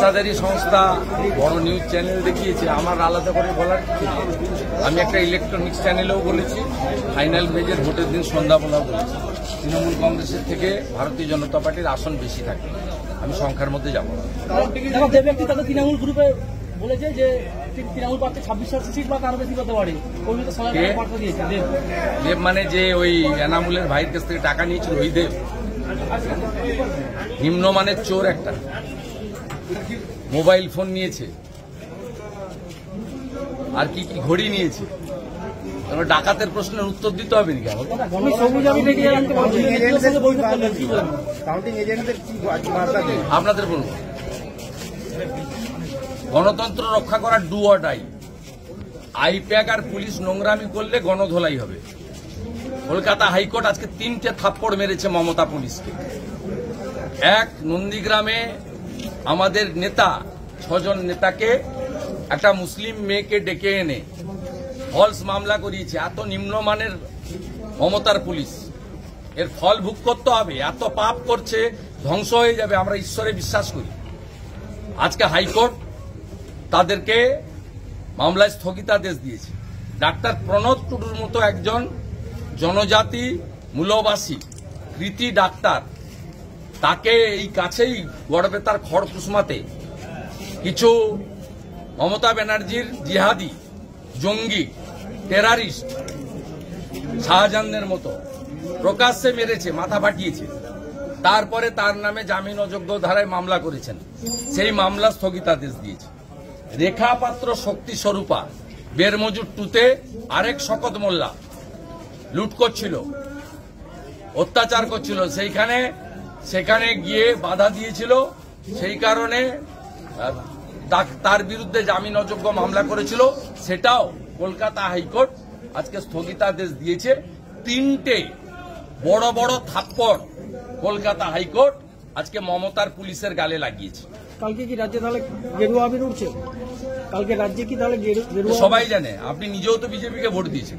পেশাদারি সংস্থা বড় নিউজ চ্যানেল দেখিয়েছে, আমার আলাদা করে বলার কিছু নেই। আমি একটা ইলেকট্রনিক্স চ্যানেলেও বলেছি, ফাইনাল পেজের ভোটের দিন সন্ধ্যাবেলাও বলেছি, তৃণমূল কংগ্রেসের থেকে ভারতীয় জনতা পার্টির আসন বেশি থাকে, আমি সংখ্যার মধ্যে যাব না। তৃণমূল গ্রুপে বলেছে যে তৃণমূল পার্টি 26 সিট বা তার বেশি পেতে পারে। দেব মানে যে ওই এনামুলের ভাইয়ের কাছ থেকে টাকা নিয়েছিল ওই দেব, নিম্নমানের চোর একটা, মোবাইল ফোন নিয়েছে, আর কি কি ঘড়ি নিয়েছে। ডাকাতের প্রশ্নের উত্তর দিতে হবে নাকি আপনাদের? বলুন, গণতন্ত্র রক্ষা করার ডু অর ডাই। আইপ্যাক আর পুলিশ নোংরামি করলে গণধোলাই হবে। কলকাতা হাইকোর্ট আজকে 3টে থাপ্পড় মেরেছে মমতা পুলিশকে। এক, নন্দীগ্রামে আমাদের নেতা 6 জন নেতাকে একটা মুসলিম মেয়েকে ডেকে এনে ফলস মামলা করিয়েছে। এত নিম্নমানের মমতার পুলিশ, এর ফল ভোগ করতে হবে। এত পাপ করছে, ধ্বংস হয়ে যাবে, আমরা ঈশ্বরে বিশ্বাস করি। আজকে হাইকোর্ট তাদেরকে মামলায় স্থগিতাদেশ দিয়েছে। ডাক্তার প্রণব টুডুর মতো একজন জনজাতি মূলবাসী কৃতি ডাক্তার, তাকে এই কাছেই গড়বেতার খড়কুসমাতে কিছু মমতা ব্যানার্জির জিহাদি, জঙ্গি, টেরারিস্ট শাহজাহানের মতো প্রকাশ্যে মেরেছে, মাথা ফাটিয়েছে। তারপরে তার নামে জামিন অযোগ্য ধারায় মামলা করেছেন, সেই মামলা স্থগিতাদেশ দিয়েছে। রেখা পাত্র শক্তি স্বরূপা বেরমজুর 2তে আরেক শকত মোল্লা লুট করছিল, অত্যাচার করছিল, সেখানে গিয়ে বাধা দিয়েছিল, সেই কারণে তার বিরুদ্ধে জামিন অযোগ্য মামলা করেছিল, সেটাও কলকাতা হাইকোর্ট আজকে স্থগিতাদেশ দিয়েছে। 3টে বড় বড় থাপ্পড় কলকাতা হাইকোর্ট আজকে মমতার পুলিশের গালে লাগিয়েছে। কালকে কি রাজ্যে তাহলে গেরুয়া আবির উঠছে? কালকে রাজ্যে কি তাহলে গেরুয়া? সবাই জানে, আপনি নিজেও তো বিজেপিকে ভোট দিয়েছেন।